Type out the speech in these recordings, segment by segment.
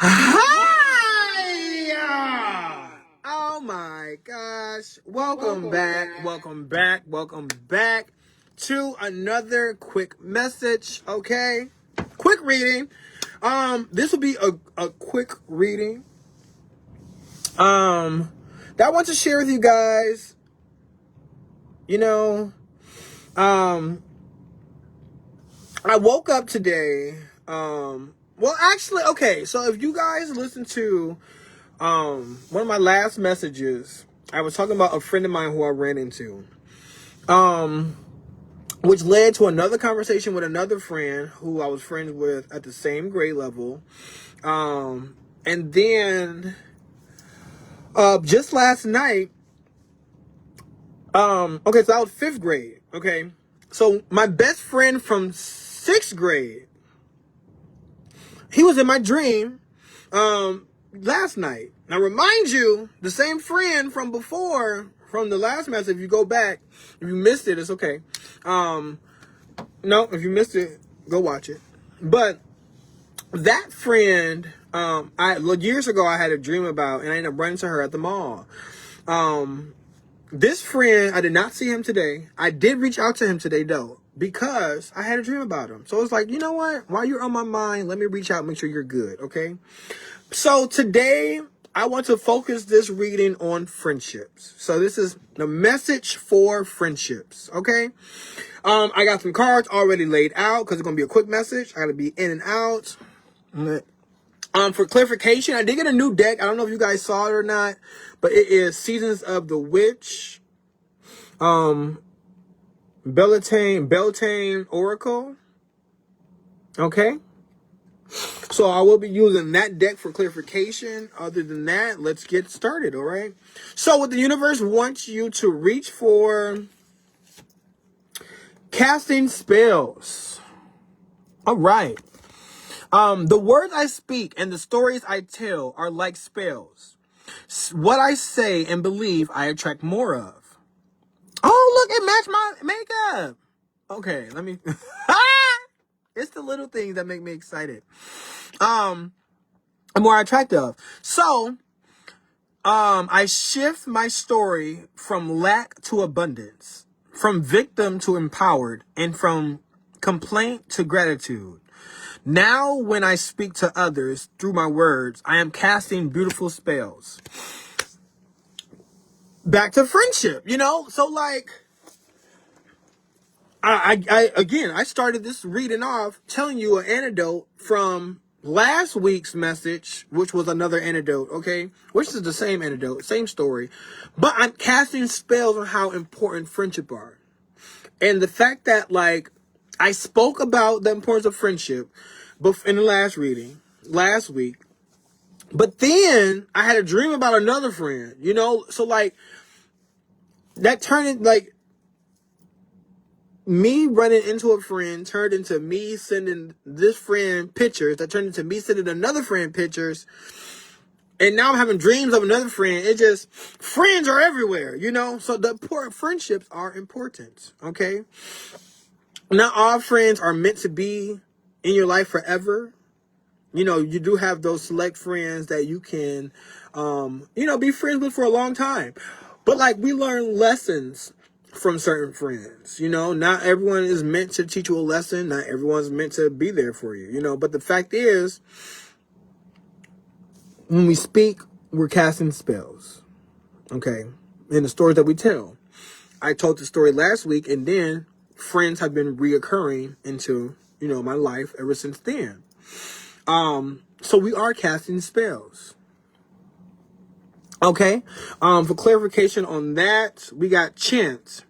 Hi! Oh my gosh. Welcome back. Welcome back to another quick message. Okay. Quick reading. This will be a quick reading. That I want to share with you guys. I woke up today. Well, actually, okay. So if you guys listen to one of my last messages, I was talking about a friend of mine who I ran into, which led to another conversation with another friend who I was friends with at the same grade level, and then just last night, okay, so I was fifth grade. Okay, so my best friend from sixth grade, he was in my dream last night. Now, remind you, the same friend from before, from the last message, if you go back, if you missed it, it's okay. No, if you missed it, go watch it. But that friend, years ago, I had a dream about, and I ended up running to her at the mall. This friend, I did not see him today. I did reach out to him today, though, because I had a dream about him. So it's like, you know what? While you're on my mind, let me reach out and make sure you're good, okay? So today, I want to focus this reading on friendships. So this is the message for friendships, okay? I got some cards already laid out because it's going to be a quick message. I got to be in and out. For clarification, I did get a new deck. I don't know if you guys saw it or not, but it is Seasons of the Witch, Beltane Oracle. Okay. So I will be using that deck for clarification. Other than that, let's get started, all right? So what the universe wants you to reach for: casting spells. All right. The words I speak and the stories I tell are like spells. What I say and believe, I attract more of. Oh, look, it matched my makeup. Okay, let me... It's the little things that make me excited. And more attractive. So, I shift my story from lack to abundance, from victim to empowered, and from complaint to gratitude. Now, when I speak to others through my words, I am casting beautiful spells. Back to friendship, So, like, I started this reading off telling you an anecdote from last week's message, which was another anecdote, okay? Which is the same anecdote, same story. But I'm casting spells on how important friendship are. And the fact that, like, I spoke about the importance of friendship in the last reading, last week. But then I had a dream about another friend, So, like, that turned, like, me running into a friend turned into me sending this friend pictures. That turned into me sending another friend pictures. And now I'm having dreams of another friend. It just, friends are everywhere, So the important friendships are important, okay? Not all friends are meant to be in your life forever. You do have those select friends that you can, be friends with for a long time. But, like, we learn lessons from certain friends, Not everyone is meant to teach you a lesson. Not everyone's meant to be there for you, But the fact is, when we speak, we're casting spells, okay? In the stories that we tell. I told the story last week, and then friends have been reoccurring into, my life ever since then. So we are casting spells. Okay. For clarification on that, we got chant.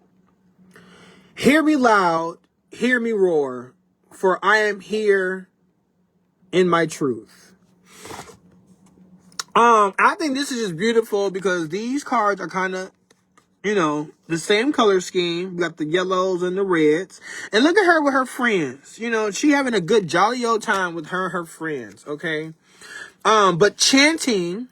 Hear me loud, hear me roar, for I am here in my truth. I think this is just beautiful because these cards are kind of, the same color scheme. We got the yellows and the reds. And look at her with her friends. She having a good jolly old time with her friends, okay? But chanting,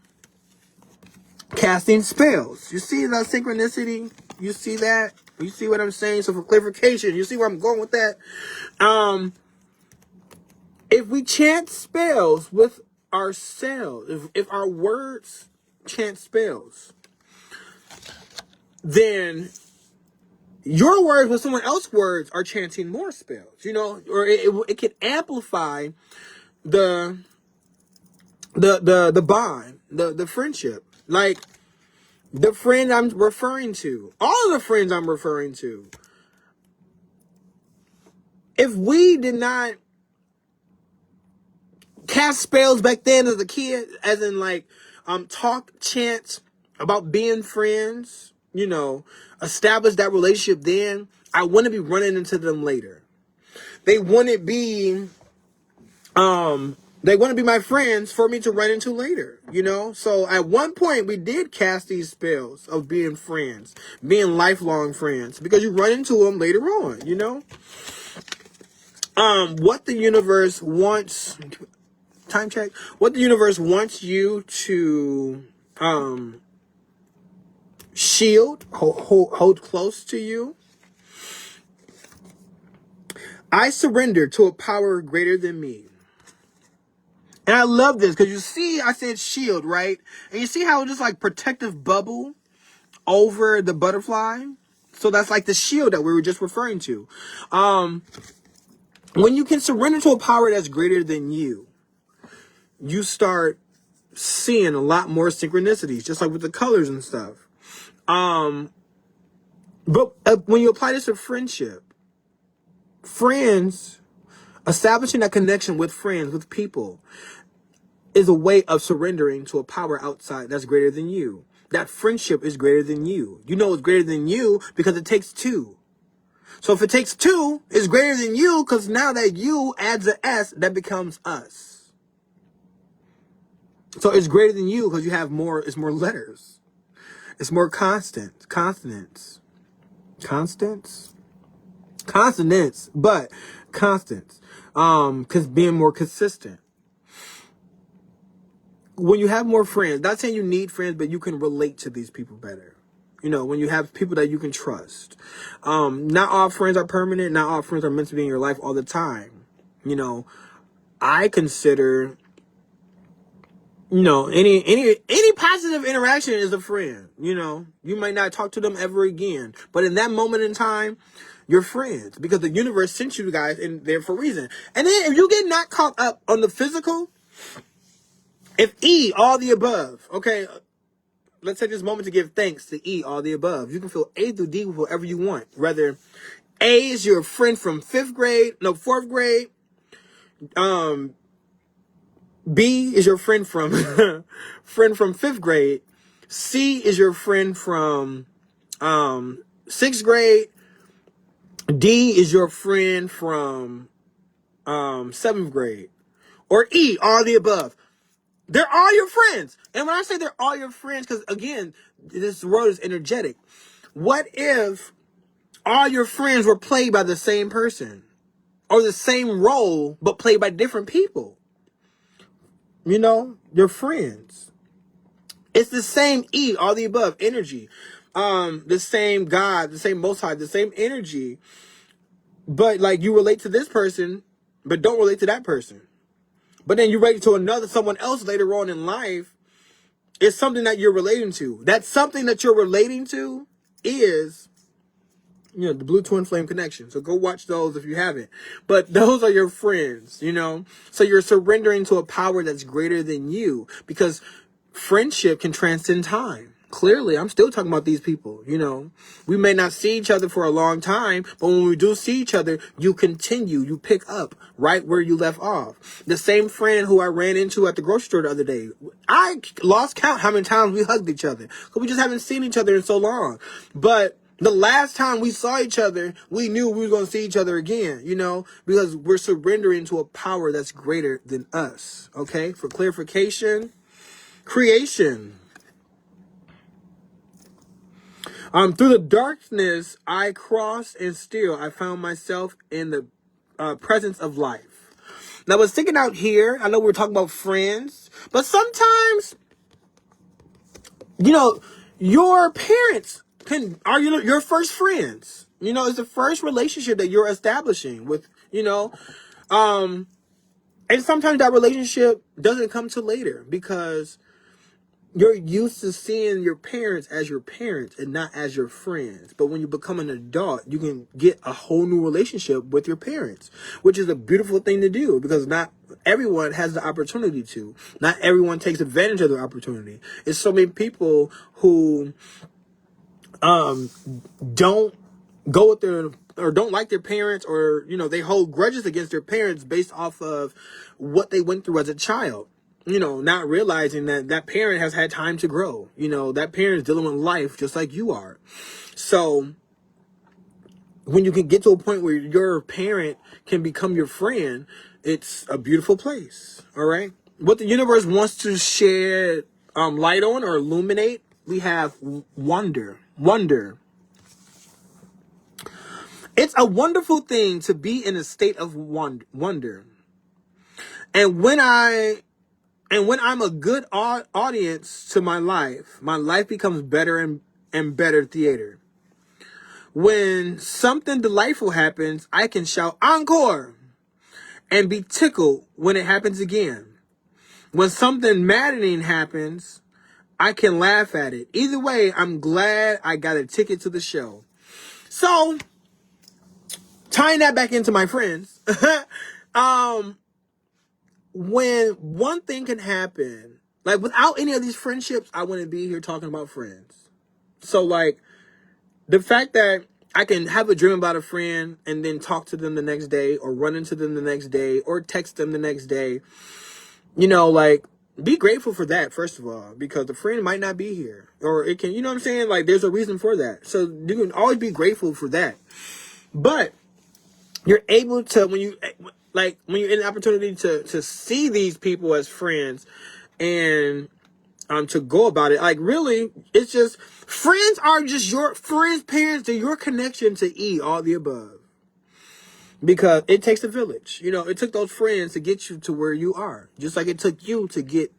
casting spells. You see that synchronicity? You see that? You see what I'm saying? So for clarification, you see where I'm going with that? If we chant spells with ourselves, if our words chant spells, then your words with someone else's words are chanting more spells, or it can amplify the bond, the friendship. Like the friend I'm referring to, all the friends I'm referring to, if we did not cast spells back then as a kid, as in like talk, chant about being friends, establish that relationship then, I wouldn't be running into them later. They wouldn't be my friends for me to run into later, So at one point we did cast these spells of being friends, being lifelong friends, because you run into them later on, What the universe wants, time check, what the universe wants you to shield, hold close to you. I surrender to a power greater than me. And I love this because you see, I said shield, right? And you see how it's just like protective bubble over the butterfly? So that's like the shield that we were just referring to. When you can surrender to a power that's greater than you start seeing a lot more synchronicities, just like with the colors and stuff. But when you apply this to friendship, establishing that connection with friends, with people, is a way of surrendering to a power outside that's greater than you. That friendship is greater than you. You know it's greater than you because it takes two. So if it takes two, it's greater than you because now that you adds an S, that becomes us. So it's greater than you because you have more, it's more letters. It's more consonants, but constants. Because being more consistent. When you have more friends, not saying you need friends, but you can relate to these people better. When you have people that you can trust. Not all friends are permanent. Not all friends are meant to be in your life all the time. I consider, any positive interaction is a friend. You might not talk to them ever again, but in that moment in time, you're friends because the universe sent you guys in there for a reason. And then if you get not caught up on the physical, if E, all the above, okay, let's take this moment to give thanks to E, all the above. You can feel A through D with whatever you want. Whether A is your friend from fourth grade. B is your friend from fifth grade. C is your friend from sixth grade. D is your friend from seventh grade. Or E, all the above. They're all your friends. And when I say they're all your friends, because again, this world is energetic. What if all your friends were played by the same person? Or the same role, but played by different people? Your friends. It's the same E, all the above, energy. The same God, the same Most High, the same energy. But like you relate to this person, but don't relate to that person. But then you relate to someone else later on in life. It's something that you're relating to. That something that you're relating to is, the blue twin flame connection. So go watch those if you haven't. But those are your friends, So you're surrendering to a power that's greater than you because friendship can transcend time. Clearly, I'm still talking about these people, We may not see each other for a long time, but when we do see each other, you pick up right where you left off. The same friend who I ran into at the grocery store the other day, I lost count how many times we hugged each other because we just haven't seen each other in so long. But the last time we saw each other, we knew we were going to see each other again, because we're surrendering to a power that's greater than us. Okay, for clarification, creation. Through the darkness I crossed, and still I found myself in the presence of life. Now, I was thinking out here, I know we're talking about friends, but sometimes, your parents are your first friends. It's the first relationship that you're establishing with, And sometimes that relationship doesn't come till later because you're used to seeing your parents as your parents and not as your friends. But when you become an adult, you can get a whole new relationship with your parents, which is a beautiful thing to do because not everyone has the opportunity to. Not everyone takes advantage of the opportunity. It's so many people who don't go with their or don't like their parents, or they hold grudges against their parents based off of what they went through as a child, not realizing that that parent has had time to grow. That parent is dealing with life just like you are. So when you can get to a point where your parent can become your friend, it's a beautiful place. All right, what the universe wants to shed light on or illuminate, we have wonder. It's a wonderful thing to be in a state of wonder. And when I'm a good audience to my life becomes better and better theater. When something delightful happens, I can shout encore and be tickled when it happens again. When something maddening happens, I can laugh at it. Either way, I'm glad I got a ticket to the show. So, tying that back into my friends, when one thing can happen, like without any of these friendships, I wouldn't be here talking about friends. So like the fact that I can have a dream about a friend and then talk to them the next day or run into them the next day or text them the next day, like be grateful for that, first of all, because the friend might not be here or it can, what I'm saying? Like there's a reason for that. So you can always be grateful for that. But you're able to, when you're in the opportunity to see these people as friends and to go about it, like really, it's just, friends are just your friends, parents, they're your connection to all the above. Because it takes a village. It took those friends to get you to where you are. Just like it took you to get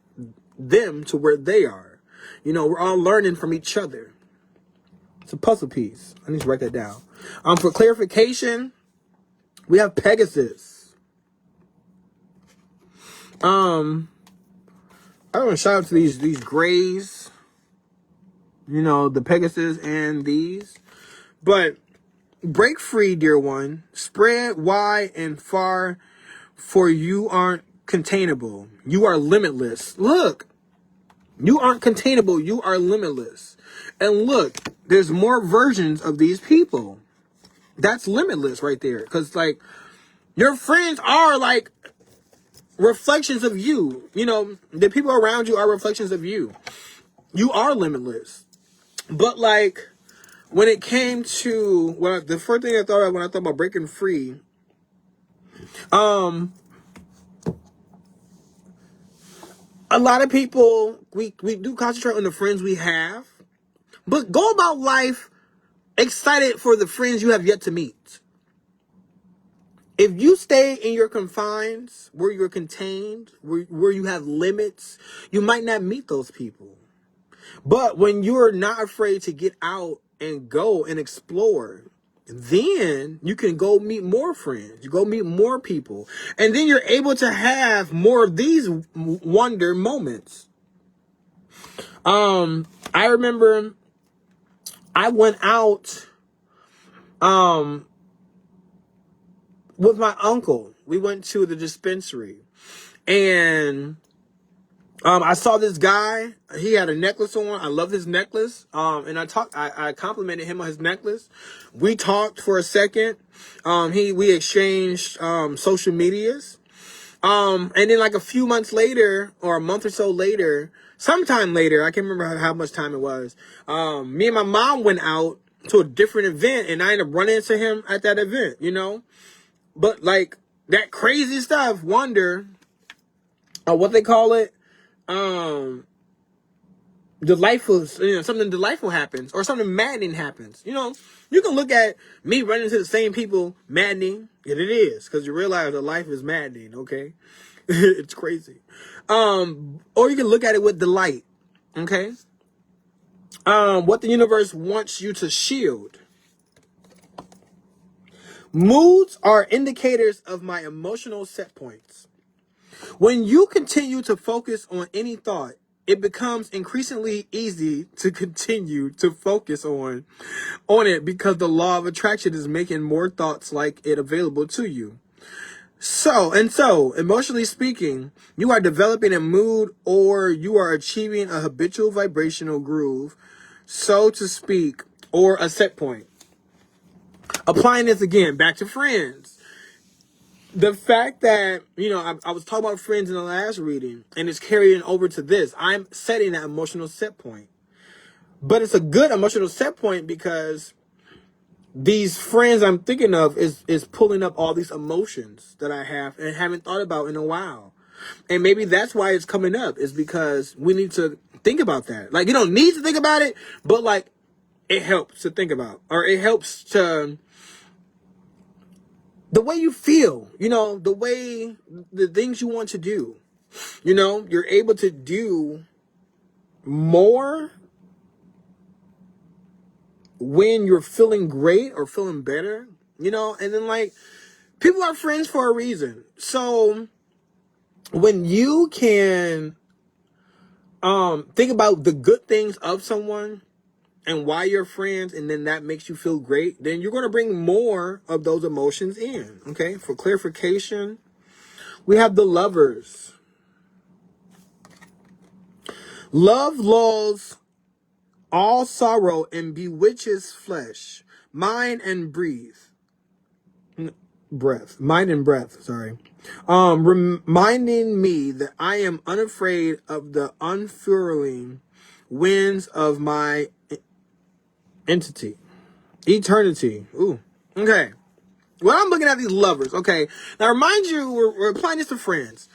them to where they are. We're all learning from each other. It's a puzzle piece. I need to write that down. For clarification, we have Pegasus. I want to shout out to these grays, the Pegasus and these. But break free, dear one. Spread wide and far, for you aren't containable. You are limitless. Look, you aren't containable. You are limitless. And look, there's more versions of these people. That's limitless right there. Because, like, your friends are, like, reflections of you. The people around you are reflections of you. You are limitless. But like when it came to the first thing I thought of when I thought about breaking free, a lot of people we do concentrate on the friends we have, but go about life excited for the friends you have yet to meet. If you stay in your confines, where you're contained, where you have limits, you might not meet those people. But when you're not afraid to get out and go and explore, then you can go meet more friends. You go meet more people. And then you're able to have more of these wonder moments. I remember I went out with my uncle. We went to the dispensary. And I saw this guy. He had a necklace on. I love his necklace. And I complimented him on his necklace. We talked for a second. We exchanged social medias. And then like a few months later, or a month or so later, sometime later, I can't remember how much time it was. Me and my mom went out to a different event, and I ended up running into him at that event. But like that crazy stuff, wonder, what they call it. Delightful, something delightful happens or something maddening happens. You can look at me running into the same people maddening, and it is, because you realize that life is maddening, okay? It's crazy. Or you can look at it with delight, okay? What the universe wants you to shield. Moods are indicators of my emotional set points. When you continue to focus on any thought, it becomes increasingly easy to continue to focus on it because the law of attraction is making more thoughts like it available to you. So, emotionally speaking, you are developing a mood or you are achieving a habitual vibrational groove, so to speak, or a set point. Applying this again, back to friends. The fact that, I was talking about friends in the last reading, and it's carrying over to this. I'm setting that emotional set point. But it's a good emotional set point because these friends I'm thinking of is pulling up all these emotions that I have and haven't thought about in a while. And maybe that's why it's coming up, is because we need to think about that. Like, you don't need to think about it, but like, it helps to think about, or it helps to, the way you feel, the way, the things you want to do, you're able to do more when you're feeling great or feeling better, and then like, people are friends for a reason. So when you can think about the good things of someone and why you're friends, and then that makes you feel great, then you're going to bring more of those emotions in. Okay, for clarification, we have the Lovers. Love lulls all sorrow and bewitches flesh, mind and breath, sorry. Reminding me that I am unafraid of the unfurling winds of my eternity. Ooh, okay. Well, I'm looking at these Lovers, okay. Now, remind you, we're applying this to friends.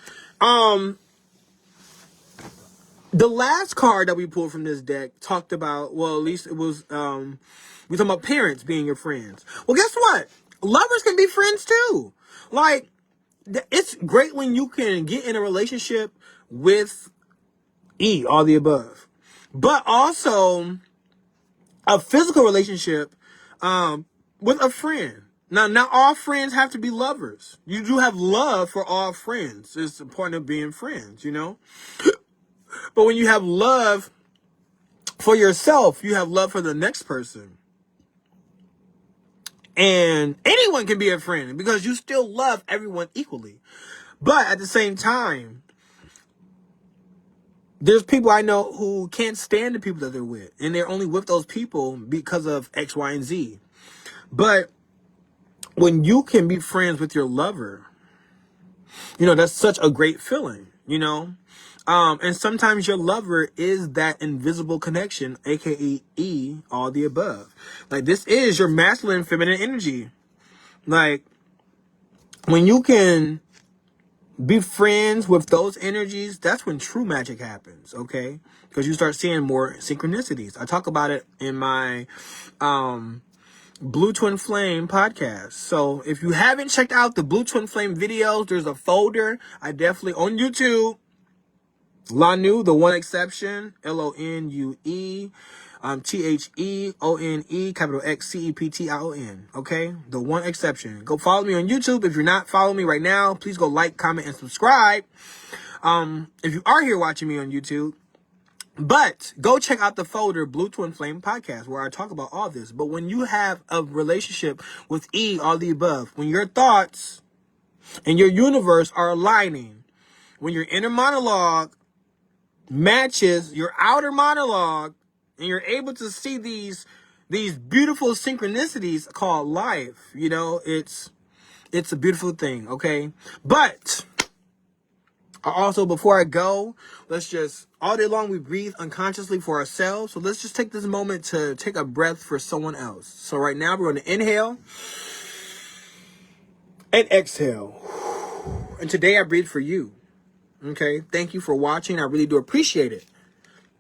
The last card that we pulled from this deck talked about, well, at least it was, we talking about parents being your friends. Well, guess what? Lovers can be friends too. Like, it's great when you can get in a relationship with all the above. But also a physical relationship with a friend. Now, not all friends have to be lovers. You do have love for all friends. It's the point of being friends, But when you have love for yourself, you have love for the next person. And anyone can be a friend because you still love everyone equally. But at the same time, there's people I know who can't stand the people that they're with. And they're only with those people because of X, Y, and Z. But when you can be friends with your lover, that's such a great feeling, and sometimes your lover is that invisible connection, aka all the above. Like, this is your masculine and feminine energy. Like, when you can be friends with those energies, that's when true magic happens, okay? Because you start seeing more synchronicities. I talk about it in my Blue Twin Flame podcast. So if you haven't checked out the Blue Twin Flame videos, there's a folder. I definitely, on YouTube, Lonue, the one exception, Lonue, THEONE, capital XCEPTION. Okay, the one exception. Go follow me on YouTube. If you're not following me right now, please go like, comment, and subscribe. If you are here watching me on YouTube, but go check out the folder Blue Twin Flame podcast where I talk about all this. But when you have a relationship with all the above, when your thoughts and your universe are aligning, when your inner monologue matches your outer monologue, and you're able to see these beautiful synchronicities called life, it's a beautiful thing, okay? But also, before I go, let's just, all day long we breathe unconsciously for ourselves. So let's just take this moment to take a breath for someone else. So right now we're going to inhale and exhale. And today I breathe for you. Okay, thank you for watching. I really do appreciate it.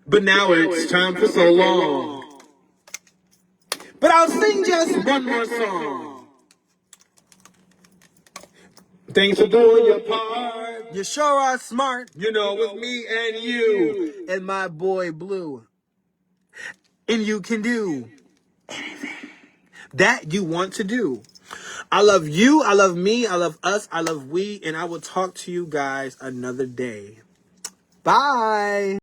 But now it's time for so long. But I'll sing just one more song. Thanks for doing your part. You sure are smart. With me and you and my boy Blue. And you can do anything that you want to do. I love you. I love me. I love us. I love we. And I will talk to you guys another day. Bye.